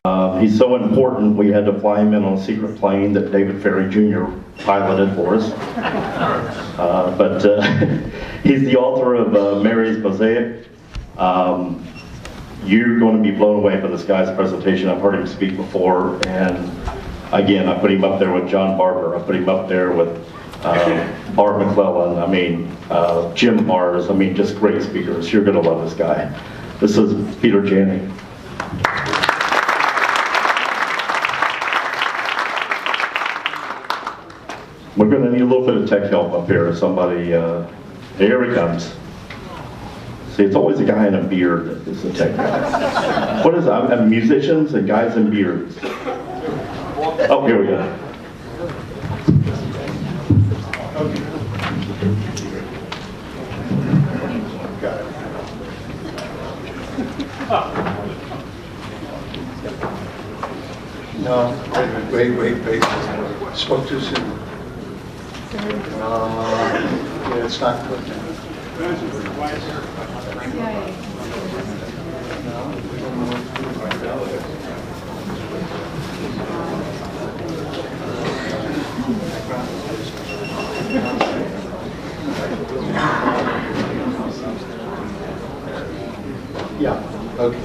He's so important, we had to fly him in on a secret plane that David Ferry Jr. piloted for us. He's the author of Mary's Mosaic. You're going to be blown away by this guy's presentation. I've heard him speak before, and again, I put him up there with John Barber. I put him up there with Art McClellan. I mean, Jim Mars. I mean, just great speakers. You're going to love this guy. This is Peter Janney. We're going to need a little bit of tech help up here. Somebody, here he comes. See, it's always a guy in a beard that is the tech guy. What is that? Musicians and guys in beards. Oh, here we go. No, wait. Spoke too soon. Yeah, it's not good. Yeah, okay.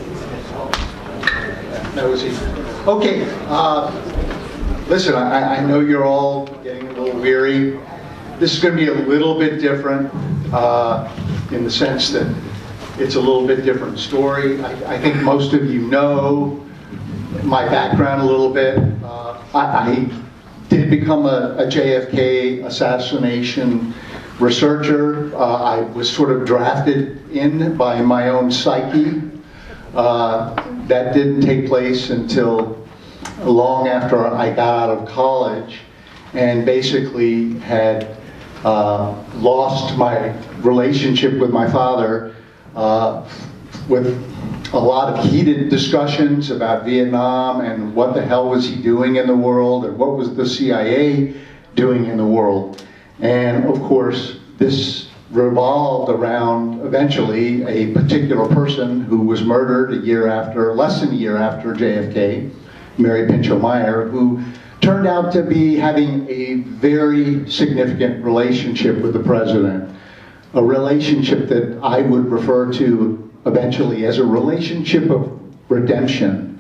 That was easy. Okay, listen, I know you're all getting a little weary. This is going to be a little bit different in the sense that it's a little bit different story. I think most of you know my background a little bit. I did become a JFK assassination researcher. I was sort of drafted in by my own psyche. That didn't take place until long after I got out of college, and basically had lost my relationship with my father with a lot of heated discussions about Vietnam and what the hell was he doing in the world and what was the CIA doing in the world. And of course, this revolved around eventually a particular person who was murdered less than a year after JFK, Mary Pinchot Meyer, who turned out to be having a very significant relationship with the president. A relationship that I would refer to eventually as a relationship of redemption.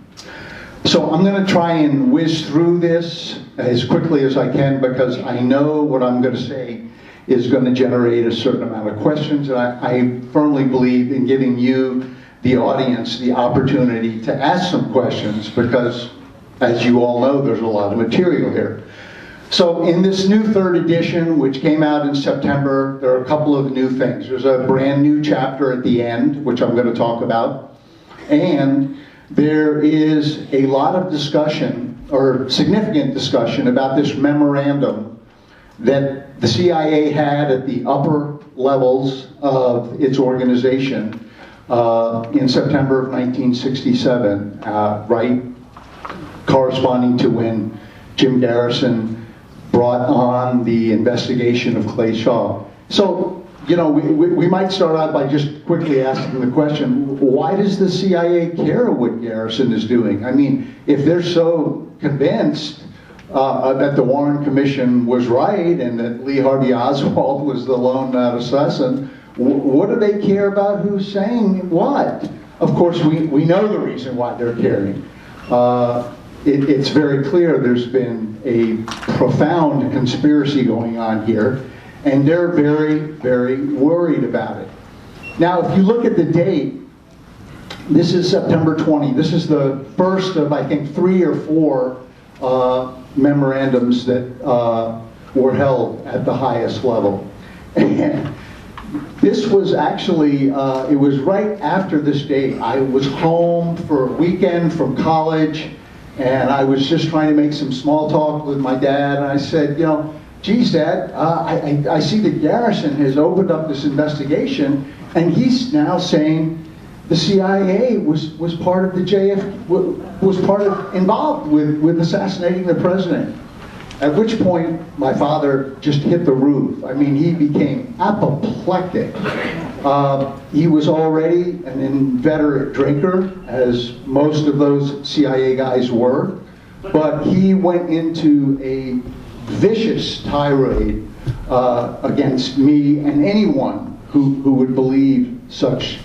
So I'm going to try and whiz through this as quickly as I can, because I know what I'm going to say is going to generate a certain amount of questions, and I firmly believe in giving you, the audience, the opportunity to ask some questions, because as you all know, there's a lot of material here. So in this new third edition, which came out in September, there are a couple of new things. There's a brand new chapter at the end, which I'm going to talk about, and there is a lot of discussion, or significant discussion, about this memorandum that the CIA had at the upper levels of its organization in September of 1967, right corresponding to when Jim Garrison brought on the investigation of Clay Shaw. So, you know, we might start out by just quickly asking the question, why does the CIA care what Garrison is doing? I mean, if they're so convinced that the Warren Commission was right and that Lee Harvey Oswald was the lone assassin, what do they care about who's saying what? Of course, we know the reason why they're caring. It's very clear there's been a profound conspiracy going on here, and they're very, very worried about it. Now, if you look at the date, this is September 20. This is the first of, I think, 3 or 4 memorandums that were held at the highest level. And this was actually, it was right after this date. I was home for a weekend from college, and I was just trying to make some small talk with my dad, and I said, you know, geez, Dad, I see that Garrison has opened up this investigation, and he's now saying the CIA was part of the involved with assassinating the president. At which point, my father just hit the roof. I mean, he became apoplectic. He was already an inveterate drinker, as most of those CIA guys were, but he went into a vicious tirade against me and anyone who would believe such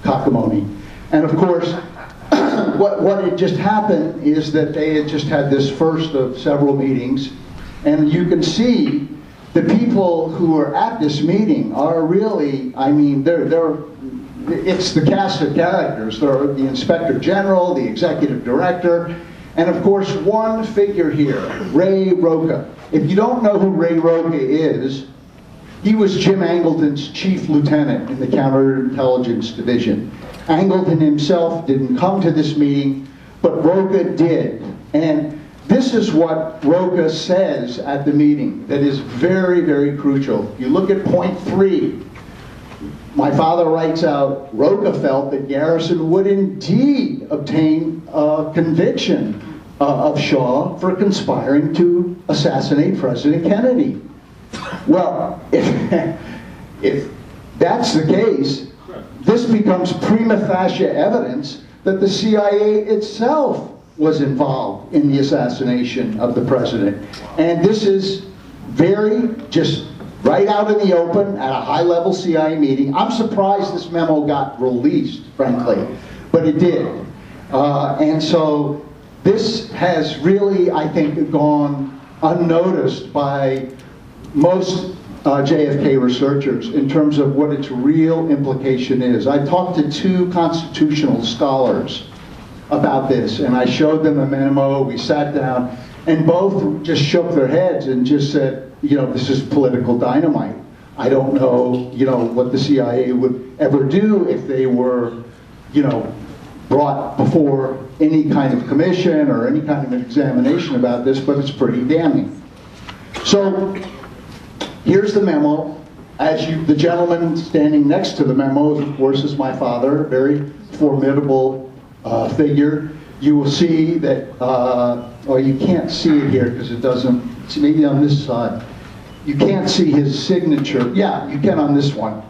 cockamamie. And of course, what had just happened is that they had just had this first of several meetings, and you can see the people who are at this meeting are really, I mean, it's the cast of characters. They're the Inspector General, the Executive Director, and of course one figure here, Ray Rocha. If you don't know who Ray Rocha is, he was Jim Angleton's chief lieutenant in the Counterintelligence Division. Angleton himself didn't come to this meeting, but Rocha did. And this is what Rocha says at the meeting that is very, very crucial. You look at point 3. My father writes out, Rocha felt that Garrison would indeed obtain a conviction of Shaw for conspiring to assassinate President Kennedy. Well, if that's the case, this becomes prima facie evidence that the CIA itself was involved in the assassination of the president. And this is very, just right out in the open at a high-level CIA meeting. I'm surprised this memo got released, frankly, but it did. And so this has really, I think, gone unnoticed by most JFK researchers in terms of what its real implication is. I talked to 2 constitutional scholars about this, and I showed them a memo. We sat down, and both just shook their heads and just said, you know, this is political dynamite. I don't know, you know, what the CIA would ever do if they were, you know, brought before any kind of commission or any kind of an examination about this, but it's pretty damning. So here's the memo. The gentleman standing next to the memo, of course, is my father, a very formidable figure. You will see that, or you can't see it here because it doesn't, it's maybe on this side. You can't see his signature. Yeah, you can on this one.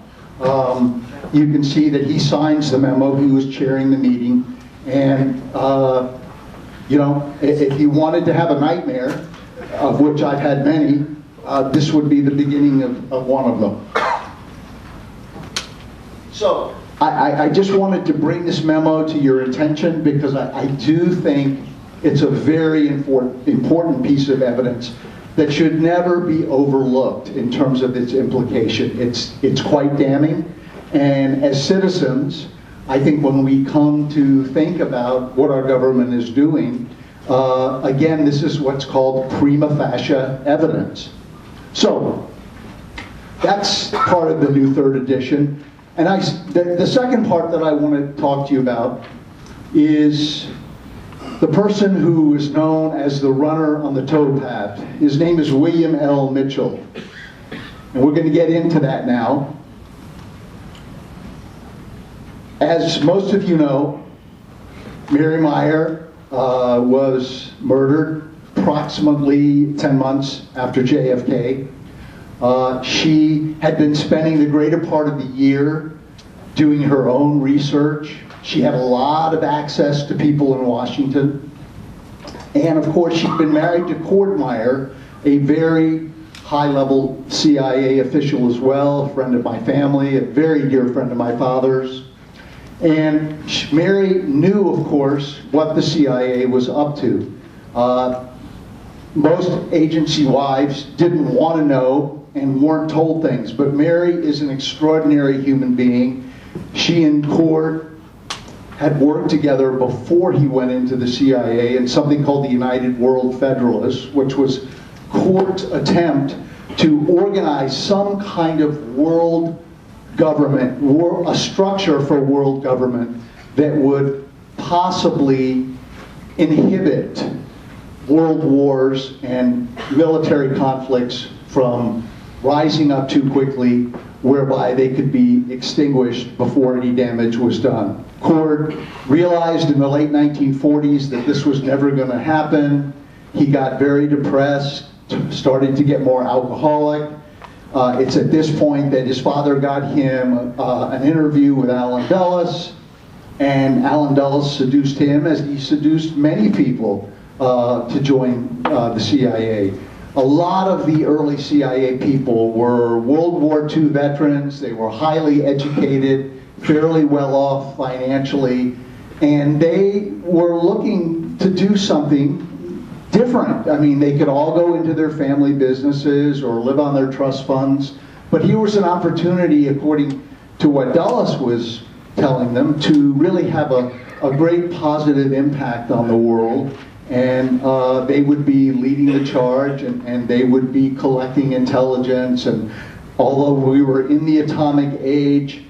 You can see that he signs the memo. He was chairing the meeting. And, you know, if you wanted to have a nightmare, of which I've had many, this would be the beginning of one of them. So I just wanted to bring this memo to your attention because I do think it's a very important piece of evidence that should never be overlooked in terms of its implication. It's quite damning, and as citizens, I think when we come to think about what our government is doing, again, this is what's called prima facie evidence. So that's part of the new 3rd edition. And the second part that I want to talk to you about is the person who is known as the runner on the towpath. His name is William L. Mitchell. And we're going to get into that now. As most of you know, Mary Meyer was murdered approximately 10 months after JFK. She had been spending the greater part of the year doing her own research. She had a lot of access to people in Washington. And of course, she'd been married to Cord Meyer, a very high-level CIA official as well, a friend of my family, a very dear friend of my father's. And Mary knew, of course, what the CIA was up to. Most agency wives didn't want to know and weren't told things, but Mary is an extraordinary human being. She and Cord had worked together before he went into the CIA in something called the United World Federalists, which was Cord's attempt to organize some kind of world government, a structure for world government that would possibly inhibit world wars and military conflicts from rising up too quickly, whereby they could be extinguished before any damage was done. Cord realized in the late 1940s that this was never going to happen. He got very depressed, started to get more alcoholic. It's at this point that his father got him an interview with Allen Dulles, and Allen Dulles seduced him as he seduced many people to join the CIA. A lot of the early CIA people were World War II veterans. They were highly educated, fairly well off financially, and they were looking to do something different. I mean, they could all go into their family businesses or live on their trust funds, but here was an opportunity, according to what Dulles was telling them, to really have a great positive impact on the world. And they would be leading the charge, and they would be collecting intelligence. And although we were in the atomic age,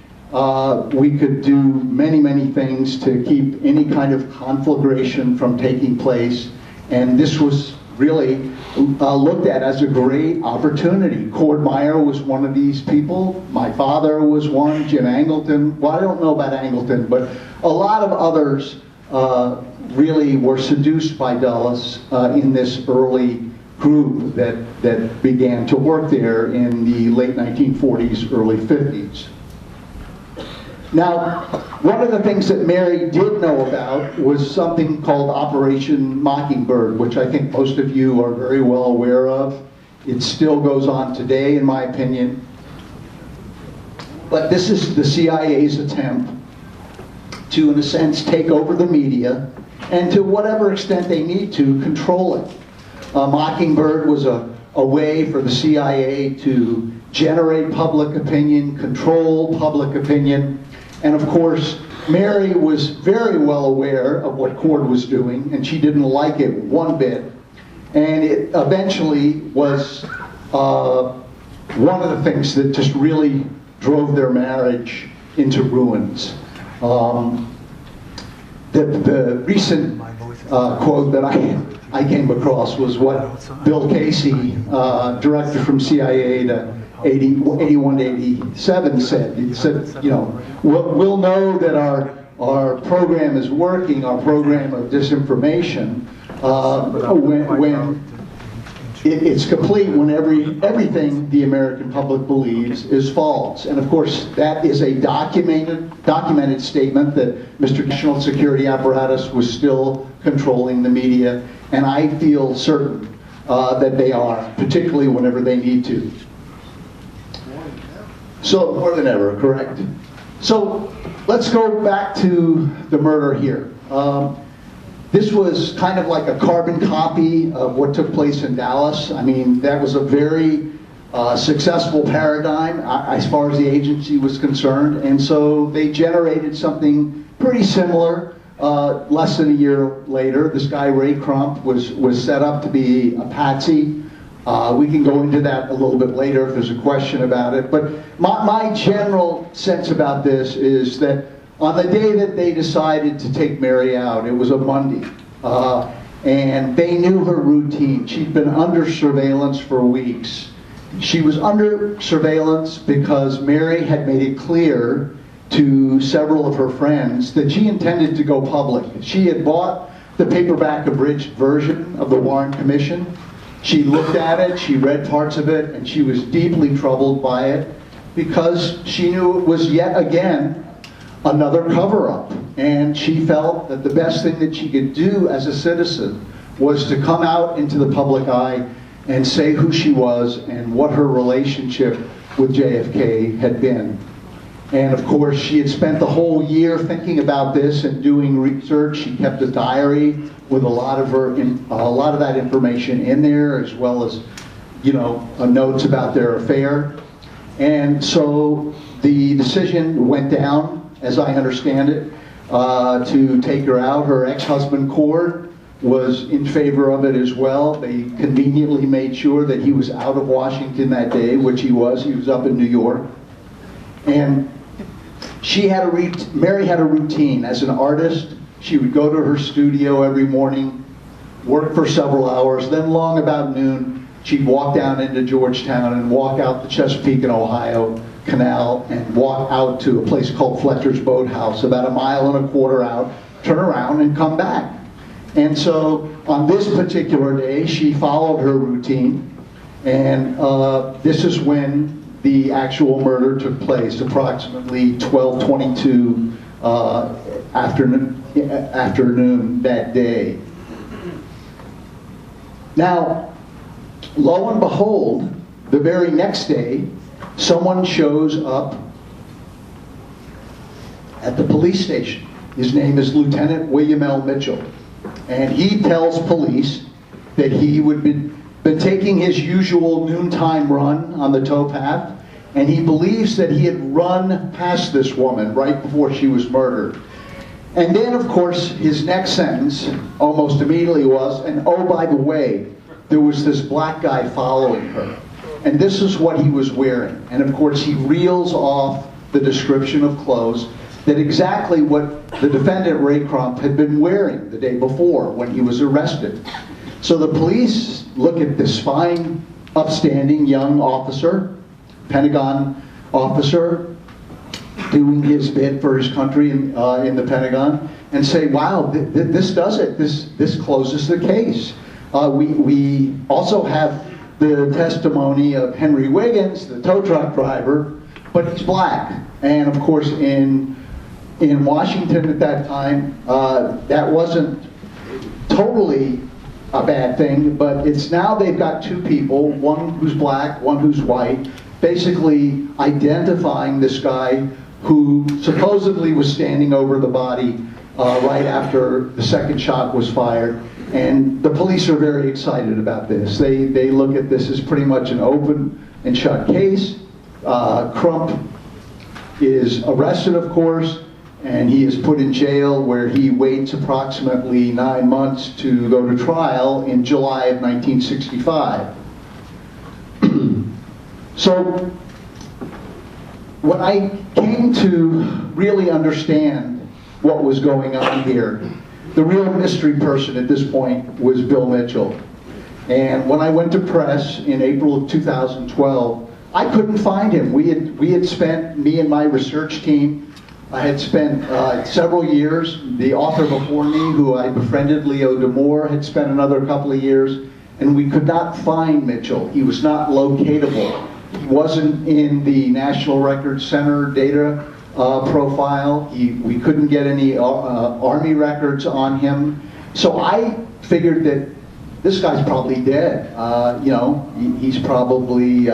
we could do many, many things to keep any kind of conflagration from taking place. And this was really looked at as a great opportunity. Cord Meyer was one of these people. My father was one. Jim Angleton. Well, I don't know about Angleton, but a lot of others really were seduced by Dulles in this early group that began to work there in the late 1940s, early 50s. Now, one of the things that Mary did know about was something called Operation Mockingbird, which I think most of you are very well aware of. It still goes on today, in my opinion. But this is the CIA's attempt to, in a sense, take over the media, and to whatever extent they need to, control it. Mockingbird was a way for the CIA to generate public opinion, control public opinion, and of course, Mary was very well aware of what Cord was doing, and she didn't like it one bit, and it eventually was one of the things that just really drove their marriage into ruins. The recent quote that I came across was what Bill Casey, director from CIA to 81 to 87, said. He said, you know, we'll know that our program is working, our program of disinformation, when it's complete, when everything the American public believes is false. And of course, that is a documented statement that Mr. National Security Apparatus was still controlling the media, and I feel certain that they are, particularly whenever they need to. So, more than ever, correct? So, let's go back to the murder here. This was kind of like a carbon copy of what took place in Dallas. I mean, that was a very successful paradigm as far as the agency was concerned, and so they generated something pretty similar less than a year later. This guy, Ray Crump, was set up to be a patsy. We can go into that a little bit later if there's a question about it, but my general sense about this is that on the day that they decided to take Mary out, it was a Monday, and they knew her routine. She'd been under surveillance for weeks. She was under surveillance because Mary had made it clear to several of her friends that she intended to go public. She had bought the paperback abridged version of the Warren Commission. She looked at it, she read parts of it, and she was deeply troubled by it because she knew it was yet again another cover-up. And she felt that the best thing that she could do as a citizen was to come out into the public eye and say who she was and what her relationship with JFK had been. And of course, she had spent the whole year thinking about this and doing research. She kept a diary with a lot of that information in there, as well as, you know, notes about their affair. And so the decision went down, as I understand it, to take her out. Her ex-husband, Cord, was in favor of it as well. They conveniently made sure that he was out of Washington that day, which he was. He was up in New York. And Mary had a routine. As an artist, she would go to her studio every morning, work for several hours, then long about noon, she'd walk down into Georgetown and walk out the Chesapeake and Ohio Canal and walk out to a place called Fletcher's Boathouse, about 1.25 miles out, turn around and come back. And so on this particular day, she followed her routine, And this is when the actual murder took place, approximately 12:22 afternoon that day. Now, lo and behold, the very next day, someone shows up at the police station. His name is Lieutenant William L. Mitchell. And he tells police that he would been taking his usual noontime run on the towpath, and he believes that he had run past this woman right before she was murdered. And then, of course, his next sentence almost immediately was, and oh, by the way, there was this black guy following her. And this is what he was wearing. And of course, he reels off the description of clothes that exactly what the defendant, Ray Crump, had been wearing the day before when he was arrested. So the police look at this fine, upstanding young officer, Pentagon officer, doing his bit for his country in the Pentagon, and say, wow, this does it. This closes the case. We also have the testimony of Henry Wiggins, the tow truck driver, but he's black. And of course, in Washington at that time, that wasn't totally a bad thing, but it's now they've got two people, one who's black, one who's white, basically identifying this guy who supposedly was standing over the body right after the second shot was fired. And the police are very excited about this. They look at this as pretty much an open and shut case. Crump is arrested, of course, and he is put in jail where he waits approximately 9 months to go to trial in July of 1965. So when I came to really understand what was going on here, the real mystery person at this point was Bill Mitchell. And when I went to press in April of 2012, I couldn't find him. We had spent, me and my research team, I had spent several years. The author before me, who I befriended, Leo D'Amour, had spent another couple of years, and we could not find Mitchell. He was not locatable. He wasn't in the National Records Center data profile. We couldn't get any Army records on him. So I figured that this guy's probably dead. He's probably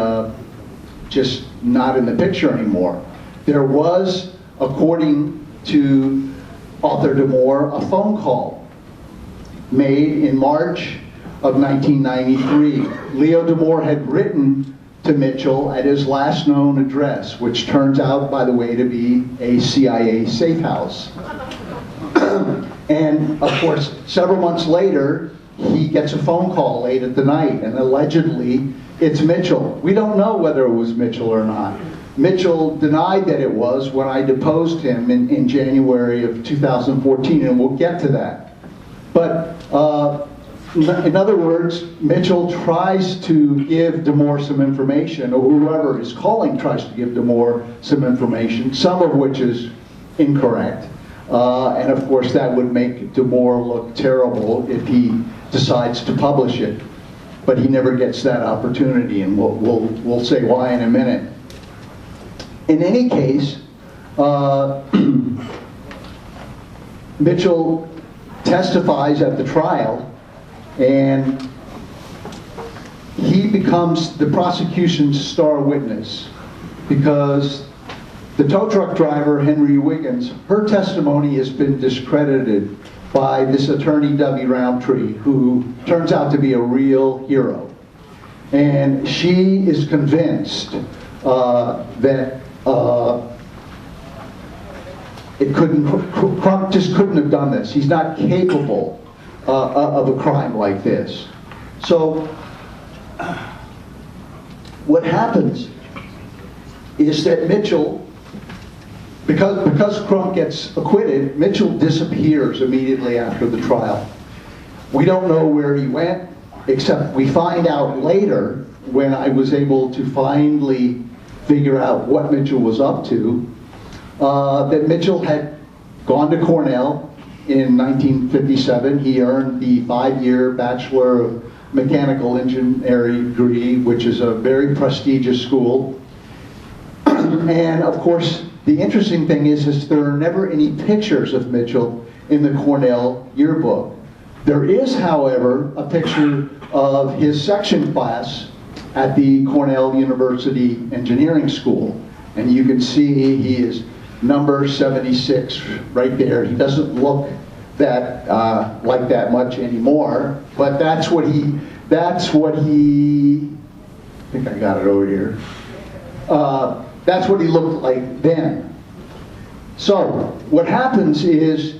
just not in the picture anymore. There was, according to author D'Amour, a phone call made in March of 1993. Leo D'Amour had written to Mitchell at his last known address, which turns out, by the way, to be a CIA safe house. And of course, several months later, he gets a phone call late at the night, and allegedly it's Mitchell. We don't know whether it was Mitchell or not. Mitchell denied that it was when I deposed him in January of 2014, and we'll get to that. But in other words, Mitchell tries to give D'Amour some information, or whoever is calling tries to give D'Amour some information, some of which is incorrect. And of course, that would make D'Amour look terrible if he decides to publish it. But he never gets that opportunity, and we'll say why in a minute. In any case, Mitchell testifies at the trial, and he becomes the prosecution's star witness because the tow truck driver, Henry Wiggins, her testimony has been discredited by this attorney, W. Roundtree, who turns out to be a real hero. And she is convinced that Crump just couldn't have done this. He's not capable of a crime like this. So what happens is that Mitchell, because Crump gets acquitted, Mitchell disappears immediately after the trial. We don't know where he went, except we find out later, when I was able to finally figure out what Mitchell was up to, that Mitchell had gone to Cornell in 1957. He earned the 5-year Bachelor mechanical engineering degree, which is a very prestigious school. And of course, the interesting thing is there are never any pictures of Mitchell in the Cornell yearbook. There is, however, a picture of his section class at the Cornell University Engineering School. And you can see he is number 76 right there. He doesn't look that like that much anymore, but that's what he, I think I got it over here. That's what he looked like then. So what happens is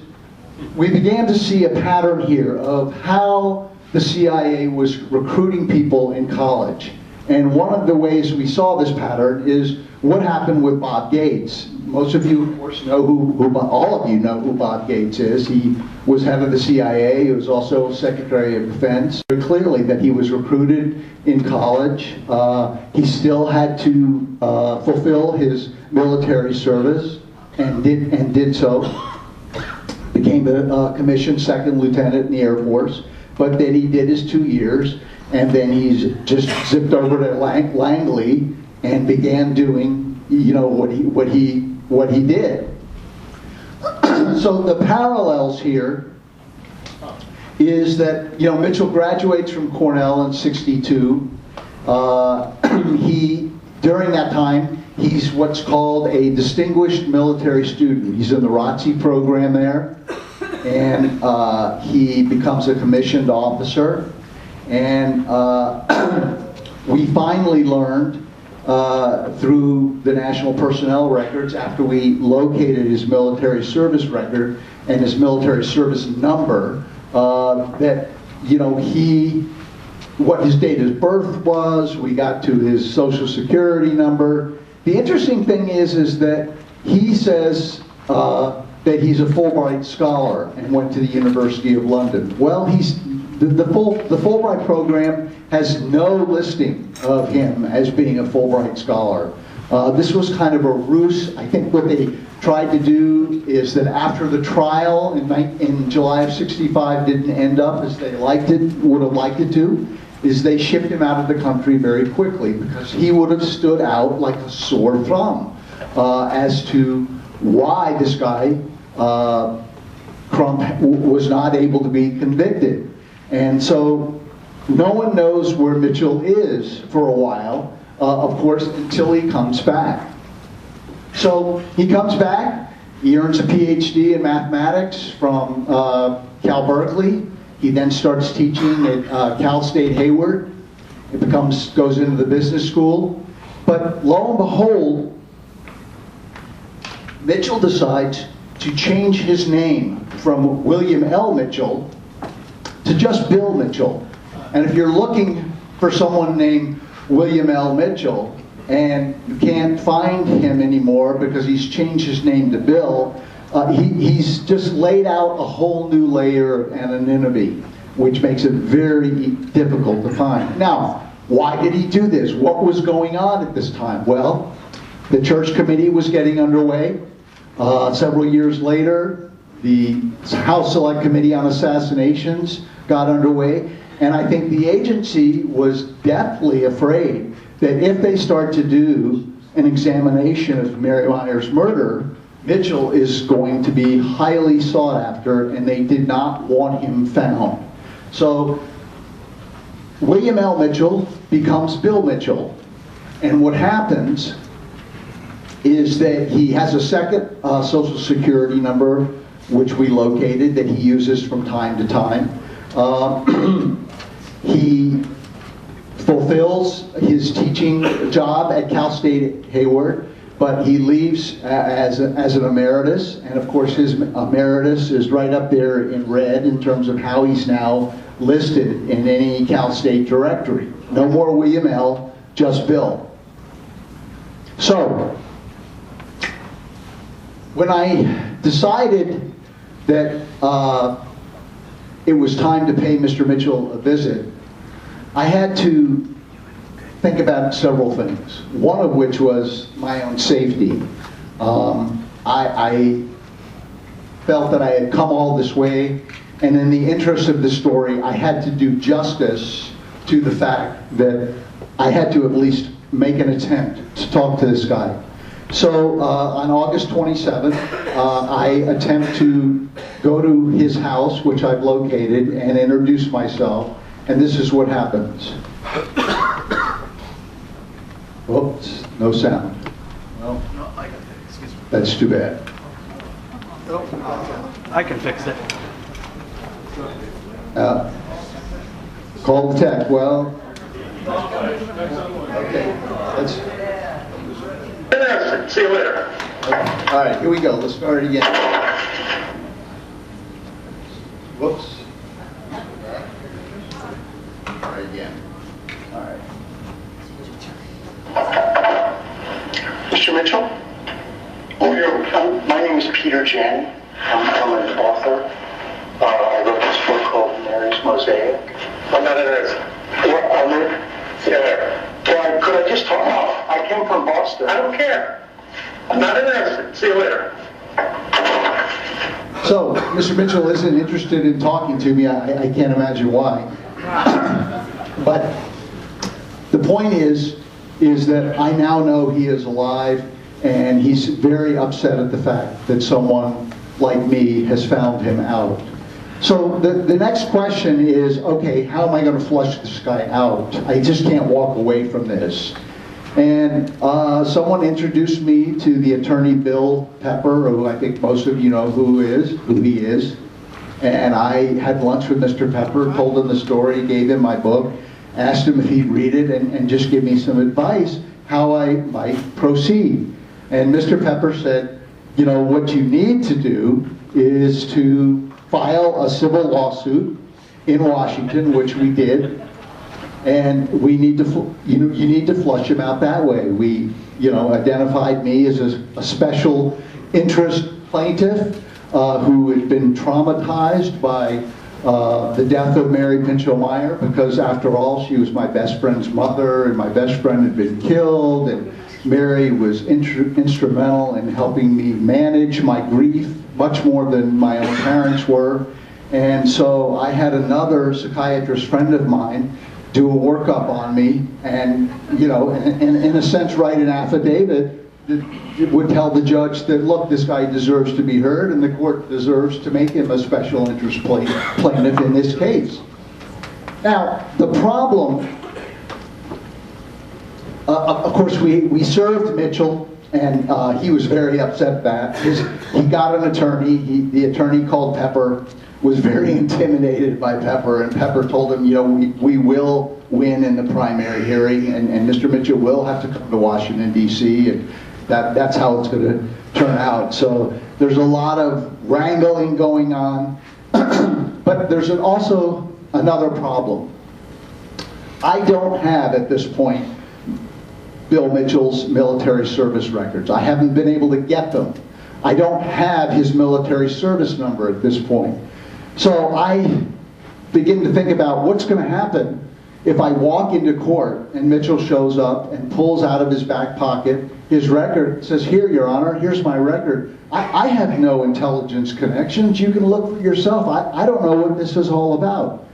we began to see a pattern here of how the CIA was recruiting people in college. And one of the ways we saw this pattern is what happened with Bob Gates. Most of you, of course, know all of you know who Bob Gates is. He was head of the CIA. He was also Secretary of Defense. Very clearly that he was recruited in college. He still had to fulfill his military service and did so. Became a commissioned second lieutenant in the Air Force. But then he did his 2 years, and then he's just zipped over to Langley and began doing, you know, what he did. So the parallels here is that, you know, Mitchell graduates from Cornell in '62. During that time, he's what's called a distinguished military student. He's in the ROTC program there, and he becomes a commissioned officer. And we finally learned through the National Personnel Records, after we located his military service record and his military service number, that, you know, what his date of birth was. We got to his social security number. The interesting thing is that he says that he's a Fulbright scholar and went to the University of London. Well, the Fulbright program has no listing of him as being a Fulbright scholar. This was kind of a ruse. I think what they tried to do is that after the trial in July of '65 didn't end up as they would have liked it to, is they shipped him out of the country very quickly, because he would have stood out like a sore thumb as to why this guy, Crump, was not able to be convicted. And so no one knows where Mitchell is for a while, of course, until he comes back. So he comes back, he earns a PhD in mathematics from Cal Berkeley. He then starts teaching at Cal State Hayward. It goes into the business school. But lo and behold, Mitchell decides to change his name from William L. Mitchell to just Bill Mitchell. And if you're looking for someone named William L. Mitchell and you can't find him anymore because he's changed his name to Bill, he's just laid out a whole new layer of anonymity, which makes it very difficult to find. Now, why did he do this? What was going on at this time? Well, the church committee was getting underway. Several years later, the House Select Committee on Assassinations got underway, and I think the agency was deathly afraid that if they start to do an examination of Mary Meyer's murder, Mitchell is going to be highly sought after, and they did not want him found. So William L. Mitchell becomes Bill Mitchell, and what happens is that he has a second social security number, which we located, that he uses from time to time. He fulfills his teaching job at Cal State Hayward, but he leaves as an emeritus, and of course his emeritus is right up there in red in terms of how he's now listed in any Cal State directory. No more William L., just Bill. So, when I decided that it was time to pay Mr. Mitchell a visit, I had to think about several things. One of which was my own safety. I felt that I had come all this way, and in the interest of the story, I had to do justice to the fact that I had to at least make an attempt to talk to this guy. So on August 27th, I attempt to go to his house, which I've located, and introduce myself, and this is what happens. Whoops, no sound. Well, that's too bad. I can fix it. Call the tech. Well, okay. See you later. All right, here we go. Let's start it again. Whoops. Try again. All right. Mr. Mitchell? My name is Peter Janney. I'm an author. I wrote this book called Mary's Mosaic. I'm not interested. See you later. Could I just talk? No, I came from Boston. I don't care. I'm not interested. See you later. So, Mr. Mitchell isn't interested in talking to me. I can't imagine why. But the point is that I now know he is alive, and he's very upset at the fact that someone like me has found him out. So the next question is, okay, how am I going to flush this guy out? I just can't walk away from this. And someone introduced me to the attorney Bill Pepper, who I think most of you know who he is. And I had lunch with Mr. Pepper, told him the story, gave him my book, asked him if he'd read it and just give me some advice how I might proceed. And Mr. Pepper said, you know, what you need to do is to file a civil lawsuit in Washington, which we did. And we need to, you need to flush him out that way. We, identified me as a special interest plaintiff who had been traumatized by the death of Mary Pinchot Meyer, because after all, she was my best friend's mother, and my best friend had been killed, and Mary was instrumental in helping me manage my grief, much more than my own parents were. And so I had another psychiatrist friend of mine do a workup on me, and in a sense write an affidavit that would tell the judge that, look, this guy deserves to be heard, and the court deserves to make him a special interest plaintiff in this case. Now, the problem, of course, we served Mitchell, and he was very upset that he got an attorney. The attorney called Pepper was very intimidated by Pepper, and Pepper told him, we will win in the primary hearing, and Mr. Mitchell will have to come to Washington, D.C., and that's how it's going to turn out. So there's a lot of wrangling going on, but there's also another problem. I don't have, at this point, Bill Mitchell's military service records. I haven't been able to get them. I don't have his military service number at this point. So I begin to think about what's going to happen if I walk into court and Mitchell shows up and pulls out of his back pocket his record, says, here, Your Honor, here's my record. I have no intelligence connections. You can look for yourself. I don't know what this is all about.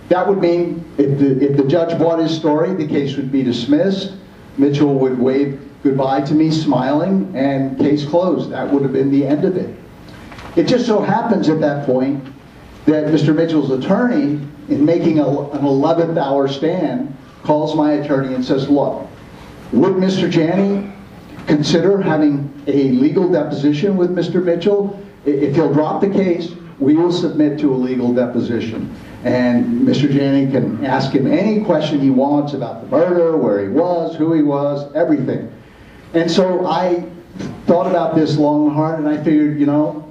That would mean if the judge bought his story, the case would be dismissed. Mitchell would wave goodbye to me smiling, and case closed. That would have been the end of it. It just so happens at that point that Mr. Mitchell's attorney, in making an 11th hour stand, calls my attorney and says, look, would Mr. Janney consider having a legal deposition with Mr. Mitchell? If he'll drop the case, we will submit to a legal deposition. And Mr. Janney can ask him any question he wants about the murder, where he was, who he was, everything. And so I thought about this long and hard, and I figured,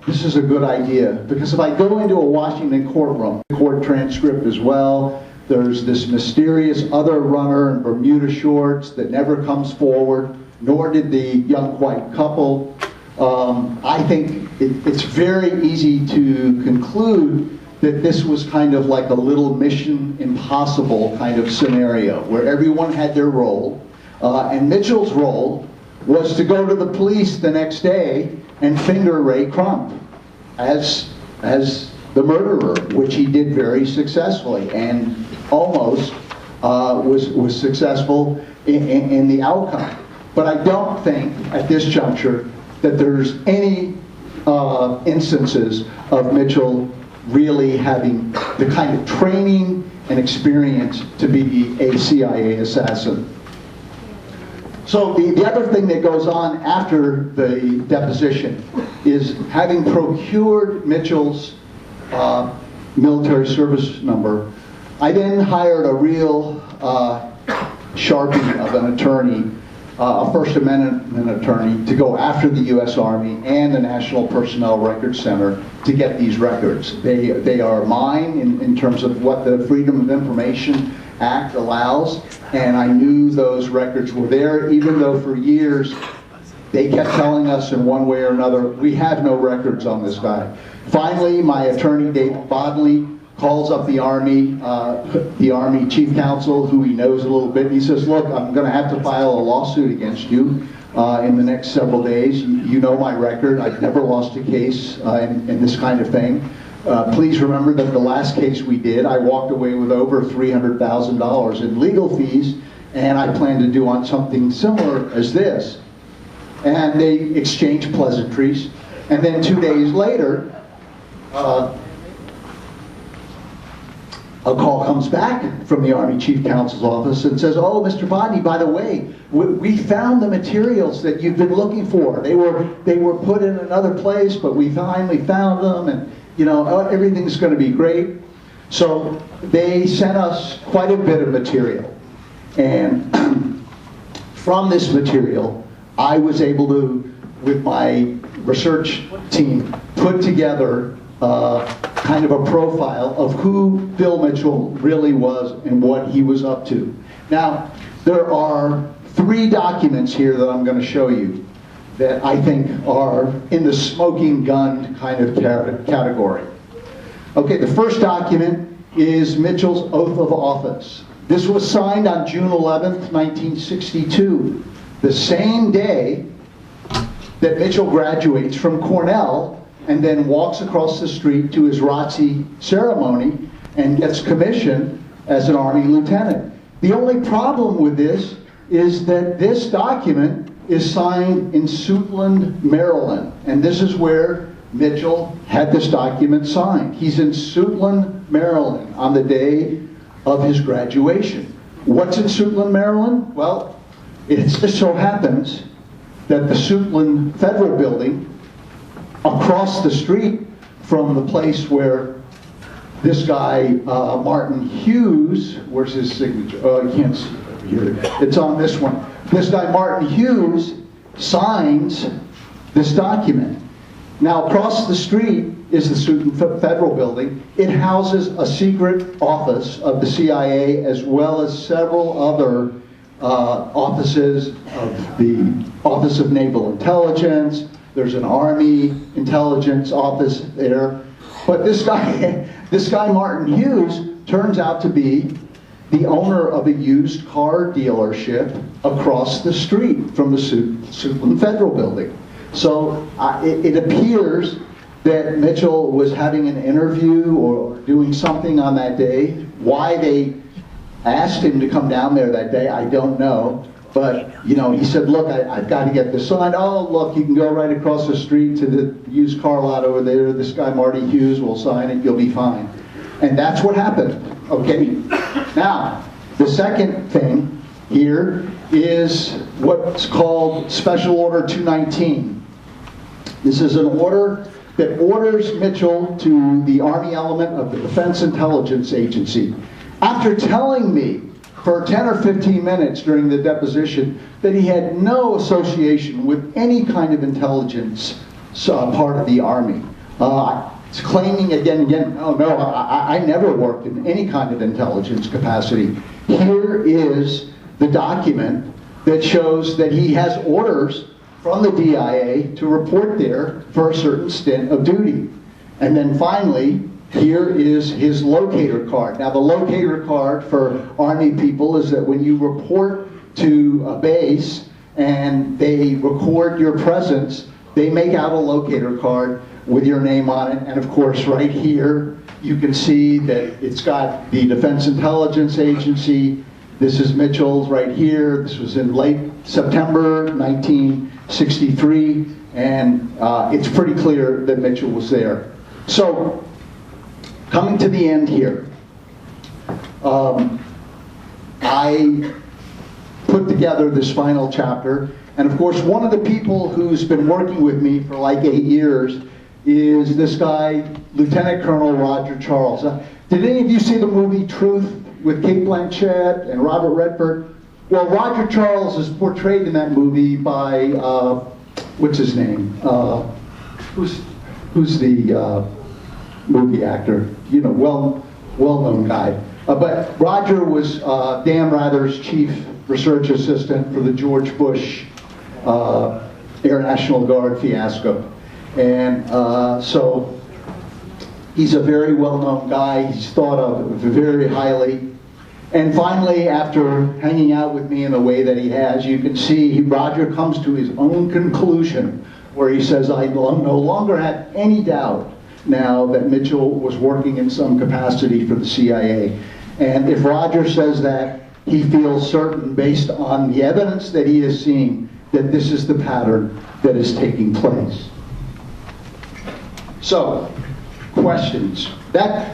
this is a good idea. Because if I go into a Washington courtroom, court transcript as well, there's this mysterious other runner in Bermuda shorts that never comes forward, nor did the young white couple. I think it's very easy to conclude that this was kind of like a little Mission Impossible kind of scenario, where everyone had their role, and Mitchell's role was to go to the police the next day and finger Ray Crump as the murderer, which he did very successfully and almost was successful in the outcome. But I don't think at this juncture that there's any instances of Mitchell really having the kind of training and experience to be a CIA assassin. So the other thing that goes on after the deposition is, having procured Mitchell's military service number, I then hired a real sharpie of an attorney, a First Amendment attorney, to go after the U.S. Army and the National Personnel Records Center to get these records. They are mine in terms of what the Freedom of Information Act allows, and I knew those records were there, even though for years they kept telling us in one way or another, we have no records on this guy. Finally, my attorney, David Bodley, calls up the Army Chief Counsel, who he knows a little bit, and he says, look, I'm going to have to file a lawsuit against you in the next several days. You know my record. I've never lost a case in this kind of thing. Please remember that the last case we did, I walked away with over $300,000 in legal fees, and I plan to do on something similar as this. And they exchanged pleasantries, and then 2 days later, a call comes back from the Army Chief Counsel's office and says, oh, Mr. Bodney, by the way, we found the materials that you've been looking for. They were put in another place, but we finally found them, and you know, everything's going to be great. So they sent us quite a bit of material. And from this material, I was able to, with my research team, put together kind of a profile of who Bill Mitchell really was and what he was up to. Now, there are 3 documents here that I'm going to show you that I think are in the smoking gun kind of category. Okay, the first document is Mitchell's oath of office. This was signed on June 11th, 1962, the same day that Mitchell graduates from Cornell and then walks across the street to his ROTC ceremony and gets commissioned as an Army lieutenant. The only problem with this is that this document is signed in Suitland, Maryland, and this is where Mitchell had this document signed. He's in Suitland, Maryland on the day of his graduation. What's in Suitland, Maryland? Well, it just so happens that the Suitland Federal Building, across the street from the place where this guy, Martin Hughes, where's his signature? Oh, you can't see it over here. It's on this one. This guy, Martin Hughes, signs this document. Now, across the street is the Suitland Federal Building. It houses a secret office of the CIA, as well as several other offices of the Office of Naval Intelligence. There's an Army intelligence office there. But this guy Martin Hughes turns out to be the owner of a used car dealership across the street from the Suitland Federal Building. So it appears that Mitchell was having an interview or doing something on that day. Why they asked him to come down there that day, I don't know. But, you know, he said, look, I've got to get this signed. Oh, look, you can go right across the street to the used car lot over there. This guy, Marty Hughes, will sign it. You'll be fine. And that's what happened, okay? Now, the second thing here is what's called Special Order 219. This is an order that orders Mitchell to the Army element of the Defense Intelligence Agency. After telling me for 10 or 15 minutes during the deposition that he had no association with any kind of intelligence part of the Army. It's claiming again and again, oh no, I never worked in any kind of intelligence capacity. Here is the document that shows that he has orders from the DIA to report there for a certain stint of duty. And then finally, here is his locator card. Now, the locator card for Army people is that when you report to a base and they record your presence, they make out a locator card with your name on it. And of course, right here, you can see that it's got the Defense Intelligence Agency. This is Mitchell's right here. This was in late September 1963, and it's pretty clear that Mitchell was there. So, coming to the end here, I put together this final chapter, and of course one of the people who's been working with me for like 8 years is this guy, Lieutenant Colonel Roger Charles. Did any of you see the movie Truth with Kate Blanchett and Robert Redford? Well, Roger Charles is portrayed in that movie by, what's his name? Who's the movie actor? You know, well-known guy. But Roger was Dan Rather's chief research assistant for the George Bush Air National Guard fiasco. And so he's a very well-known guy. He's thought of very highly. And finally, after hanging out with me in the way that he has, you can see Roger comes to his own conclusion where he says, I no longer have any doubt now that Mitchell was working in some capacity for the CIA. And if Roger says that, he feels certain, based on the evidence that he has seen, that this is the pattern that is taking place. So, questions.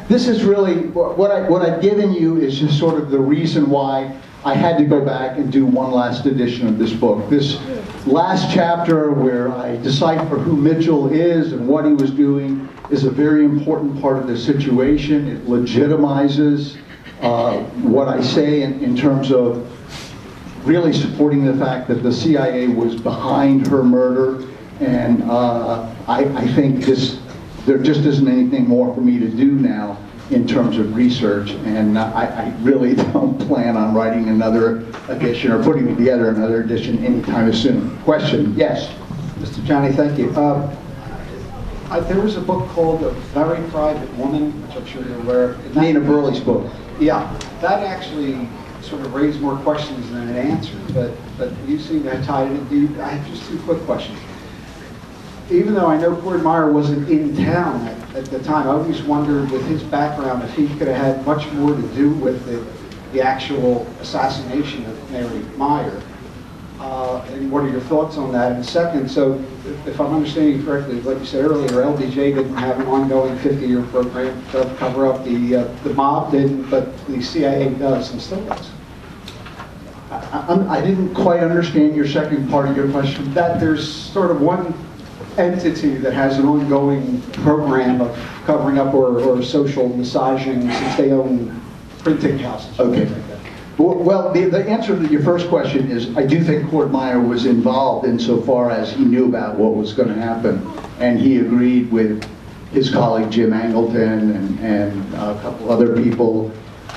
This is really, what I've given you is just sort of the reason why I had to go back and do one last edition of this book. This last chapter where I decipher who Mitchell is and what he was doing is a very important part of the situation. It legitimizes what I say in terms of really supporting the fact that the CIA was behind her murder, and I think there just isn't anything more for me to do now in terms of research, and I really don't plan on writing another edition or putting together another edition anytime soon. Question? Yes? Mr. Janney, thank you. There was a book called A Very Private Woman, which I'm sure you're aware of. Nina Burley's book. Yeah, that actually sort of raised more questions than it answered, but you seem to have tied it in. I have just two quick questions. Even though I know Cord Meyer wasn't in town at the time, I always wondered, with his background, if he could have had much more to do with the actual assassination of Mary Meyer. And what are your thoughts on that? And second, so if I'm understanding correctly, like you said earlier, LBJ didn't have an ongoing 50-year program to cover up the mob didn't, but the CIA does and still does. I didn't quite understand your second part of your question. That there's sort of one entity that has an ongoing program of covering up or social massaging, since they own printing houses. Okay. Well, the answer to your first question is, I do think Cord Meyer was involved insofar as he knew about what was going to happen, and he agreed with his colleague Jim Angleton and a couple other people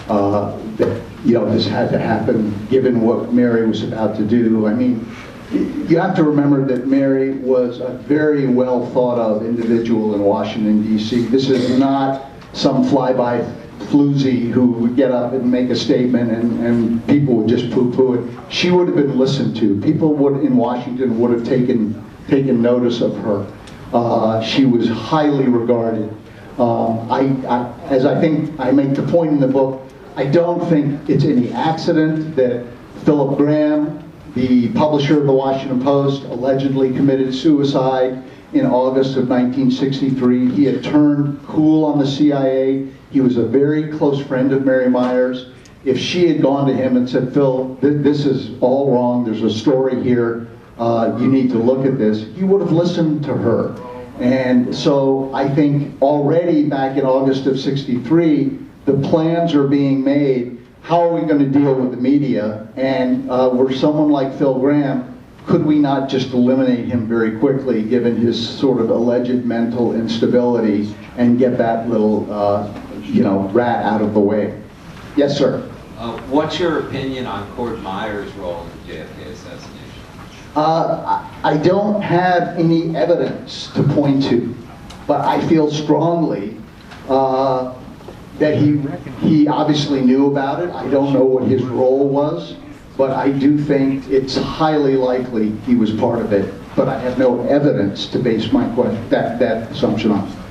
that this had to happen given what Mary was about to do. I mean, you have to remember that Mary was a very well thought of individual in Washington, D.C. This is not some flyby floozy who would get up and make a statement and people would just poo-poo it. She would have been listened to. People in Washington would have taken notice of her. She was highly regarded. As I think I make the point in the book, I don't think it's any accident that Philip Graham, the publisher of the Washington Post, allegedly committed suicide in August of 1963. He had turned cool on the CIA. He was a very close friend of Mary Meyer's. If she had gone to him and said, Phil, this is all wrong, there's a story here, you need to look at this, he would have listened to her. And so I think already back in August of '63, the plans are being made. How are we going to deal with the media? And were someone like Phil Graham, could we not just eliminate him very quickly, given his sort of alleged mental instability, and get that little, rat out of the way? Yes, sir. What's your opinion on Cord Meyer's role in the JFK assassination? I don't have any evidence to point to, but I feel strongly that he obviously knew about it. I don't know what his role was, but I do think it's highly likely he was part of it. but I have no evidence to base my that assumption on.